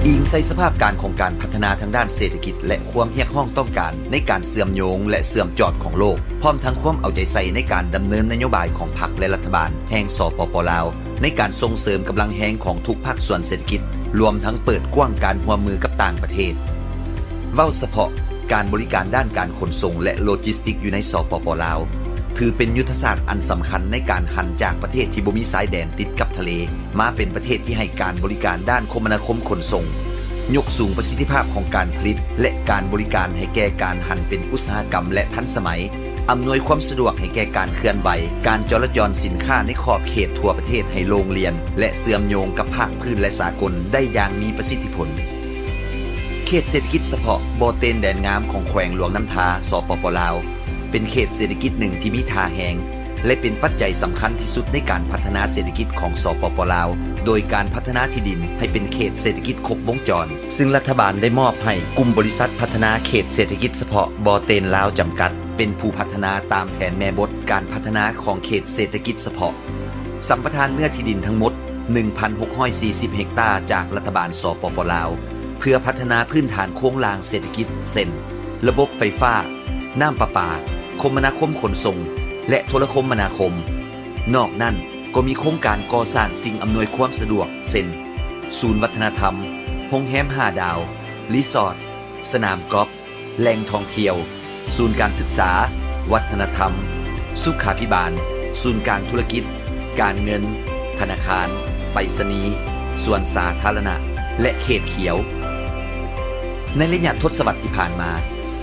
อิงใส่สภาพการของการพัฒนาทางด้านเศรษฐกิจและความเรียกร้องต้องการในการเสื่อมโยงและเสื่อมจอดของโลกพร้อมทั้งความเอาใจใส่ในการดำเนินนโยบายของพรรคและรัฐบาลแห่งสปป.ลาวในการส่งเสริมกำลังแห่งของทุกภาคส่วนเศรษฐกิจรวมทั้งเปิดกว้างการร่วมมือกับต่างประเทศเว้าเฉพาะการบริการด้านการขนส่งและโลจิสติกอยู่ในสปป.ลาวถือเป็นยุทธศาสตร์อันสำคัญในการหันจากประเทศที่บ่มีสายแดนติดกับทะเลมาเป็นประเทศที่ให้การบริการด้านคมนาคมขนส่งยกสูงประสิทธิภาพของการผลิตและการบริการให้แก่การหันเป็นอุตสาหกรรมและทันสมัยอำนวยความสะดวกให้แก่การเคลื่อนไหวการจราจรสินค้าในขอบเขตทั่วประเทศให้โรงเรียนและเสื่อมโยงกับภาคพื้นและสากลได้อย่างมีประสิทธิผลเขตเศรษฐกิจเฉพาะบ่อเตนแดนงามของแขวงหลวงน้ำทาสปป.ลาวเป็นเขตเศรษฐกิจหนึ่งที่มีท่าแหงและเป็นปัจจัยสำคัญที่สุดในการพัฒนาเศรษฐกิจของสปป.ลาวโดยการพัฒนาที่ดินให้เป็นเขตเศรษฐกิจครบวงจรซึ่งรัฐบาลได้มอบให้กลุ่มบริษัทพัฒนาเขตเศรษฐกิจเฉพาะบ่อเตนลาวจำกัดเป็นผู้พัฒนาตามแผนแม่บทการพัฒนาของเขตเศรษฐกิจเฉพาะสัมปทานเนื้อที่ดินทั้งหมด 1,640 เฮกตาร์จากรัฐบาลสปป.ลาวเพื่อพัฒนาพื้นฐานโครงสร้างเศรษฐกิจเช่นระบบไฟฟ้าน้ำประปาคมนาคมขนส่งและโทรคมนาคมนอกนั้นก็มีโครงการก่อสร้างสิ่งอำนวยความสะดวกเช่นศูนย์วัฒนธรรมโรงแรม5 ดาวรีสอร์ทสนามกอล์ฟแหล่งท่องเที่ยวศูนย์การศึกษาวัฒนธรรมสุขาภิบาลศูนย์กลางธุรกิจการเงินธนาคารไปรษณีย์ส่วนสาธารณะและเขตเขียวในระยะทศวรรษที่ผ่านมา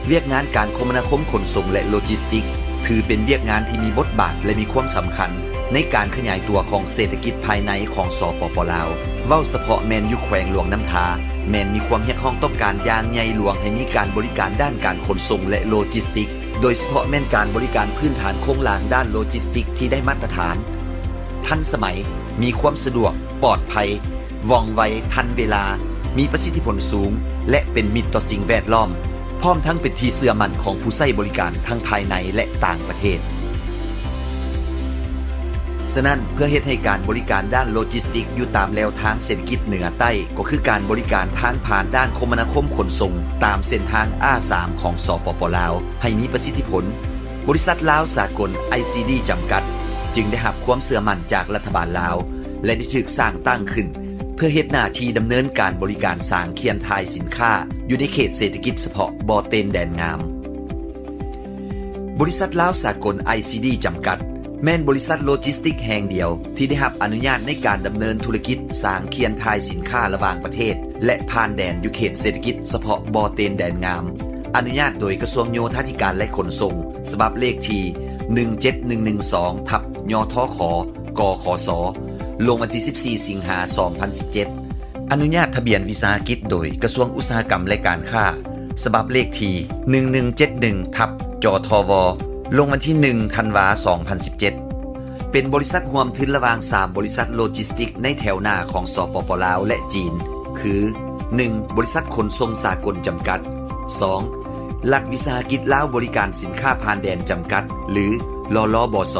เวียกงานการคมนาคมขนส่งและโลจิสติกถือเป็นเวียกงานที่มีบทบาทและมีความสำคัญในการขยายตัวของเศรษฐกิจภายในของสปป.ลาวเว้าเฉพาะแมนอยู่แขวงหลวงน้ำทาแมนมีความเรียกร้องต้องการอย่างใหญ่หลวงให้มีการบริการด้านการขนส่งและโลจิสติกโดยเฉพาะแม่นการบริการพื้นฐานโครงสร้างด้านโลจิสติกที่ได้มาตรฐานทันสมัยมีความสะดวกปลอดภัยว่องไวทันเวลามีประสิทธิผลสูงและเป็นมิตรต่อสิ่งแวดล้อมพร้อมทั้งเป็นที่เชื่อมั่นของผู้ใช้บริการทั้งภายในและต่างประเทศฉะนั้นเพื่อเฮ็ดให้การบริการด้านโลจิสติกอยู่ตามแนวทางเศรษฐกิจเหนือใต้ก็คือการบริการทางผ่านด้านคมนาคมขนส่งตามเส้นทาง A3 ของสปป.ลาวให้มีประสิทธิผลบริษัทลาวสากล ICD จำกัดจึงได้รับความเชื่อมั่นจากรัฐบาลลาวและได้ถูกสร้างตั้งขึ้นเพื่อเฮ็ดหน้าที่ดำเนินการบริการสร้างเคียนทายสินค้าอยู่ในเขตเศรษฐกิจเฉพาะบ่อเตนแดนงามบริษัทลาวสากล ICD จำกัดแม่นบริษัทโลจิสติกแห่งเดียวที่ได้รับอนุญาตในการดำเนินธุรกิจสร้างเคียนทายสินค้าระหว่างประเทศและผ่านแดนอยู่เขตเศรษฐกิจเฉพาะบ่อเตนแดนงามอนุญาตโดยกระทรวงโยธาธิการและขนส่งฉบับเลขที่17112/ยทขกขสลงวันที่ 14 สิงหาคม 2017อนุญาตทะเบียนวิสาหกิจโดยกระทรวงอุตสาหกรรมและการค้าฉบับเลขที่1171/จทวลงวันที่ 1 ธันวาคม 2017เป็นบริษัทร่วมทุนระหว่าง3บริษัทโลจิสติกในแถวหน้าของสปป.ลาวและจีนคือ 1. บริษัทขนส่งสากลจำกัด 2. รัฐวิสาหกิจลาวบริการสินค้าผ่านแดนจำกัดหรือลลบส.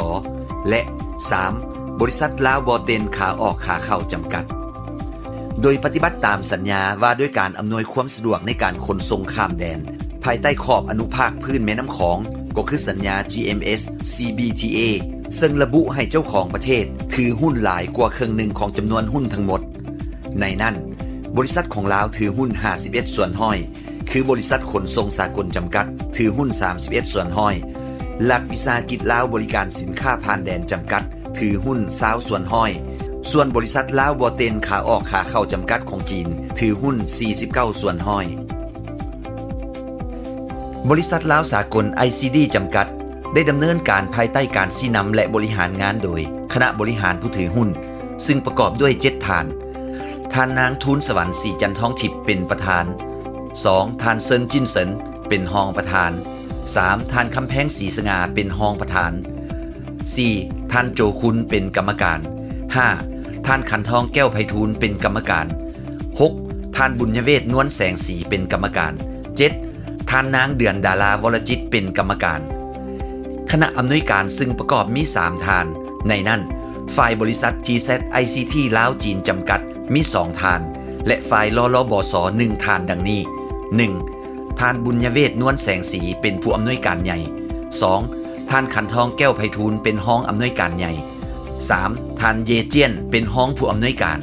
และ 3. บริษัทลาวบ่อเตนขาออกขาเข้าจำกัดโดยปฏิบัติตามสัญญาว่าด้วยการอำนวยความสะดวกในการขนส่งข้ามแดนภายใต้ขอบอนุภาคพื้นแม่น้ำของก็คือสัญญา GMS CBTA ซึ่งระบุให้เจ้าของประเทศถือหุ้นหลายกว่าครึ่งหนึ่งของจำนวนหุ้นทั้งหมดในนั้นบริษัทของลาวถือหุ้น51ส่วนห้อยคือบริษัทขนส่งสากลจำกัดถือหุ้น31ส่วนห้อยรัฐวิสาหกิจลาวบริการสินค้าผ่านแดนจำกัดถือหุ้น20ส่วนห้อยส่วนบริษัทลาวบ่อเตนขาออกขาเข้าจำกัดของจีนถือหุ้น49ส่วนห้อยบริษัทลาวสากล ICD จำกัดได้ดำเนินการภายใต้การชี้นำและบริหารงานโดยคณะบริหารผู้ถือหุ้นซึ่งประกอบด้วย7ท่านนางทูลสวรรค์ศรีจันทองทิพย์เป็นประธาน 2. ท่านเซินจินเซินเป็นรองประธาน 3. ท่านคำแพงศรีสง่าเป็นรองประธาน 4. ท่านโจคุนเป็นกรรมการ 5. ท่านขันทองแก้วไพฑูรย์เป็นกรรมการ 6. ท่านบุญเวศนวลแสงสีเป็นกรรมการ 7. ท่านนางเดือนดาราวรจิตเป็นกรรมการคณะอำนวยการซึ่งประกอบมี3ท่านในนั้นฝ่ายบริษัท TZ ICT ลาวจีนจำกัดมี2ท่าน และฝ่ายลลบส1ท่านดังนี้ 1. ท่านบุญยเวทนวลแสงสีเป็นผู้อำนวยการใหญ่ 2. ท่านขันทองแก้วไพฑูรย์เป็นห้องอำนวยการใหญ่ 3. ท่านเยเจียนเป็นห้องผู้อำนวยการ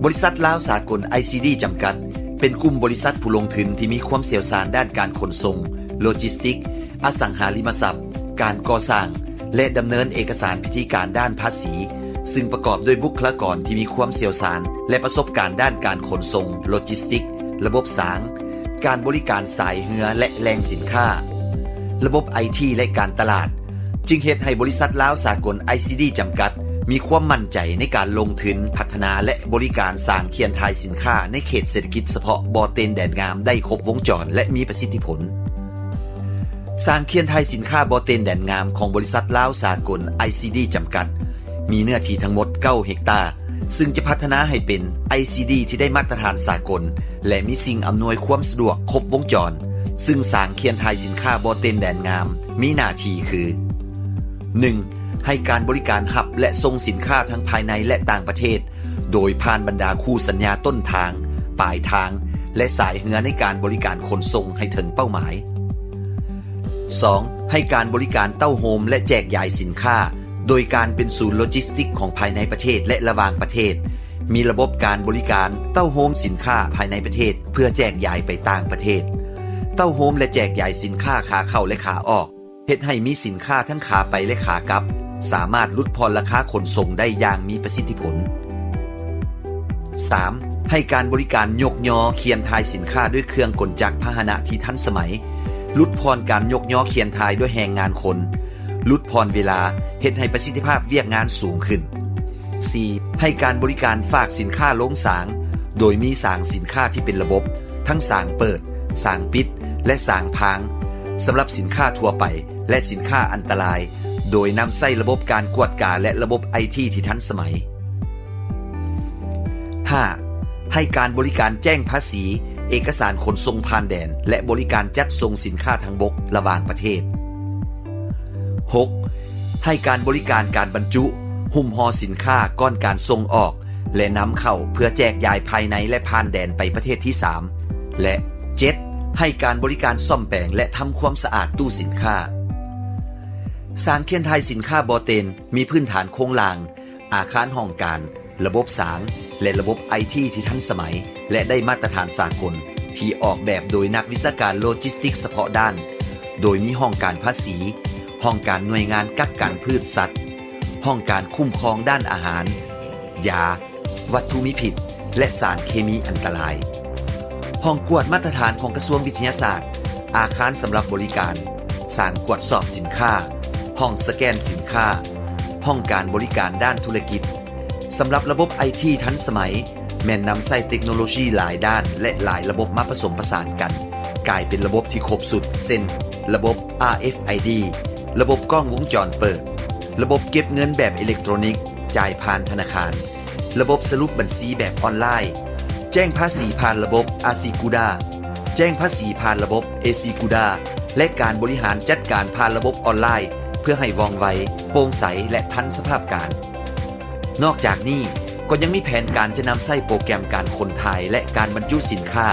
บริษัทลาวสากล ICD จำกัดเป็นกลุ่มบริษัทผู้ลงทุนที่มีความเชี่ยวชาญด้านการขนส่งโลจิสติกอสังหาริมทรัพย์การก่อสร้างและดำเนินเอกสารพิธีการด้านภาษีซึ่งประกอบด้วยบุคลากรที่มีความเชี่ยวชาญและประสบการณ์ด้านการขนส่งโลจิสติกระบบสางการบริการสายเรือและแรงสินค้าระบบ IT และการตลาดจึงเฮ็ดให้บริษัทลาวสากล ICD จำกัดมีความมั่นใจในการลงทุนพัฒนาและบริการสร้างเคียนทายสินค้าในเขตเศรษฐกิจเฉพาะบ่อเต็นแดนงามได้ครบวงจรและมีประสิทธิผลสร้างเคียนทายสินค้าบ่อเต็นแดนงามของบริษัทลาวสากล ICD จำกัดมีเนื้อที่ทั้งหมด9เฮกตาร์ซึ่งจะพัฒนาให้เป็น ICD ที่ได้มาตรฐานสากลและมีสิ่งอำนวยความสะดวกครบวงจรซึ่งสร้างเคียนทายสินค้าบ่อเต็นแดนงามมีหน้าที่คือ 1. ให้การบริการหับและส่งสินค้าทั้งภายในและต่างประเทศโดยผ่านบรรดาคู่สัญญาต้นทางปลายทางและสายเรือในการบริการขนส่งให้ถึงเป้าหมาย 2. ให้การบริการเต้าโฮมและแจกจ่ายสินค้าโดยการเป็นศูนย์โลจิสติกของภายในประเทศและระหว่างประเทศมีระบบการบริการเต้าโฮมสินค้าภายในประเทศเพื่อแจกจ่ายไปต่างประเทศเต้าโฮมและแจกจ่ายสินค้าขาเข้าและขาออกเฮ็ดให้มีสินค้าทั้งขาไปและขากลับสามารถลดผ่อนราคาขนส่งได้อย่างมีประสิทธิผล 3. ให้การบริการยกยอเคียนทายสินค้าด้วยเครื่องกลจักรพาหนะที่ทันสมัยลดผ่อนการยกยอเคียนทายด้วยแรงงานคนลดผ่อนเวลาเฮ็ดให้ประสิทธิภาพเวียกงานสูงขึ้น 4. ให้การบริการฝากสินค้าลงสางโดยมีสางสินค้าที่เป็นระบบทั้งสางเปิดสางปิดและสางพางสำหรับสินค้าทั่วไปและสินค้าอันตรายโดยนำใส่ระบบการกวดกาและระบบ IT ที่ทันสมัย 5. ให้การบริการแจ้งภาษีเอกสารขนส่งผ่านแดนและบริการจัดส่งสินค้าทางบกระหว่างประเทศ 6. ให้การบริการการบรรจุหุ้มห่อสินค้าก่อนการส่งออกและนำเข้าเพื่อแจกจ่ายภายในและผ่านแดนไปประเทศที่ 3 และ 7. ให้การบริการซ่อมแปลงและทำความสะอาดตู้สินค้าสร้างเคียนทายสินค้าบ่อเต็นมีพื้นฐานโครงล่างอาคารห้องการระบบสางและระบบ IT ที่ทันสมัยและได้มาตรฐานสากลที่ออกแบบโดยนักวิชาการโลจิสติกเฉพาะด้านโดยมีห้องการภาษีห้องการหน่วยงานกักกันพืชสัตว์ห้องการคุ้มครองด้านอาหารยาวัตถุมีพิษและสารเคมีอันตรายห้องกวดมาตรฐานของกระทรวงวิทยาศาสตร์อาคารสำหรับบริการสร้างกวดสอบสินค้าห้องสแกนสินค้าห้องการบริการด้านธุรกิจสำหรับระบบ IT ทันสมัยแม่นนำใส่เทคโนโลยีหลายด้านและหลายระบบมาผสมผสานกันกลายเป็นระบบที่ครบสุดเช่นระบบ RFID ระบบกล้องวงจรเปิดระบบเก็บเงินแบบอิเล็กทรอนิกส์จ่ายผ่านธนาคารระบบสรุปบัญชีแบบออนไลน์แจ้งภาษีผ่านระบบ ASICUDA แจ้งภาษีผ่านระบบ ASICUDA และการบริหารจัดการผ่านระบบออนไลน์เพื่อให้ว่องไวโปร่งใสและทันสภาพการนอกจากนี้ก็ยังมีแผนการจะนำใส่โปรแกรมการขนถ่ายและการบรรจุสินค้า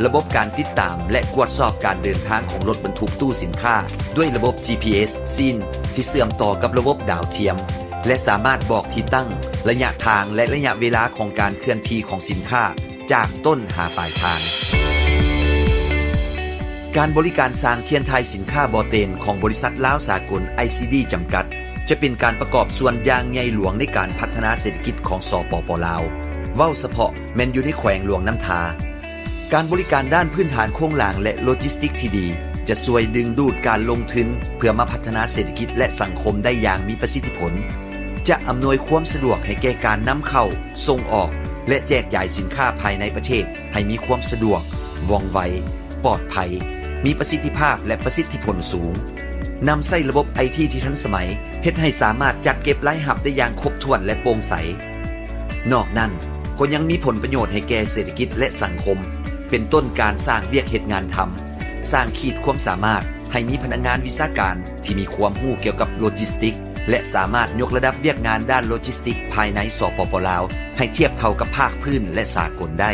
ระบบการติดตามและตรวจสอบการเดินทางของรถบรรทุกตู้สินค้าด้วยระบบ GPS ซีนที่เชื่อมต่อกับระบบดาวเทียมและสามารถบอกที่ตั้งระยะทางและระยะเวลาของการเคลื่อนที่ของสินค้าจากต้นหาปลายทางการบริการสร้างเคียนทายสินค้าบ่อเต็นของบริษัทลาวสากล ICD จำกัดจะเป็นการประกอบส่วนอย่างใหญ่หลวงในการพัฒนาเศรษฐกิจของสปป.ลาวเว้าเฉพาะแม่นอยู่ในแขวงหลวงน้ำทาการบริการด้านพื้นฐานโครงหลังและโลจิสติกที่ดีจะช่วยดึงดูดการลงทุนเพื่อมาพัฒนาเศรษฐกิจและสังคมได้อย่างมีประสิทธิผลจะอำนวยความสะดวกให้แก่การนำเข้าส่งออกและแจกจ่ายสินค้าภายในประเทศให้มีความสะดวกว่องไวปลอดภัยมีประสิทธิภาพและประสิทธิผลสูงนำใส่ระบบ IT ที่ทันสมัยเฮ็ดให้สามารถจัดเก็บรายรับได้อย่างครบถ้วนและโปร่งใสนอกนั้นก็ยังมีผลประโยชน์ให้แก่เศรษฐกิจและสังคมเป็นต้นการสร้างเวียกเฮ็ดงานทำสร้างขีดความสามารถให้มีพนักงานวิชาการที่มีความรู้เกี่ยวกับโลจิสติก และสามารถยกระดับเวียกงานด้านโลจิสติกภายในสปป.ลาวให้เทียบเท่ากับภาคพื้นและสากลได้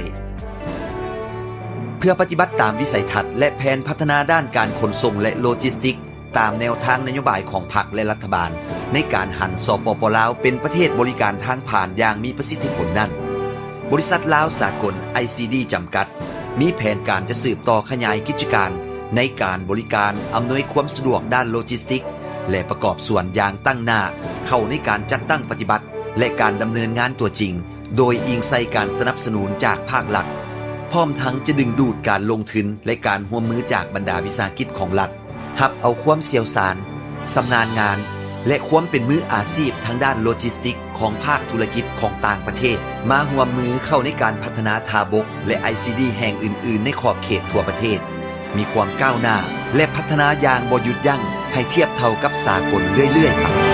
เพื่อปฏิบัติตามวิสัยทัศน์และแผนพัฒนาด้านการขนส่งและโลจิสติกตามแนวทางนโยบายของพรรคและรัฐบาลในการหันสปป.ลาวเป็นประเทศบริการทางผ่านอย่างมีประสิทธิผลนั้นบริษัทลาวสากล ICD จำกัดมีแผนการจะสืบต่อขยายกิจการในการบริการอำนวยความสะดวกด้านโลจิสติกและประกอบส่วนอย่างตั้งหน้าเข้าในการจัดตั้งปฏิบัติและการดำเนินงานตัวจริงโดยอิงใส่การสนับสนุนจากภาครัฐพร้อมทั้งจะดึงดูดการลงทุนและการร่วมมือจากบรรดาวิสาหกิจของรัฐหับเอาความเชี่ยวชาญชำนาญงานและความเป็นมืออาชีพทางด้านโลจิสติกของภาคธุรกิจของต่างประเทศมาร่วมมือเข้าในการพัฒนาทาบกและ ICD แห่งอื่นๆในขอบเขตทั่วประเทศมีความก้าวหน้าและพัฒนาอย่างบ่หยุดยั้งให้เทียบเท่ากับสากลเรื่อยๆไป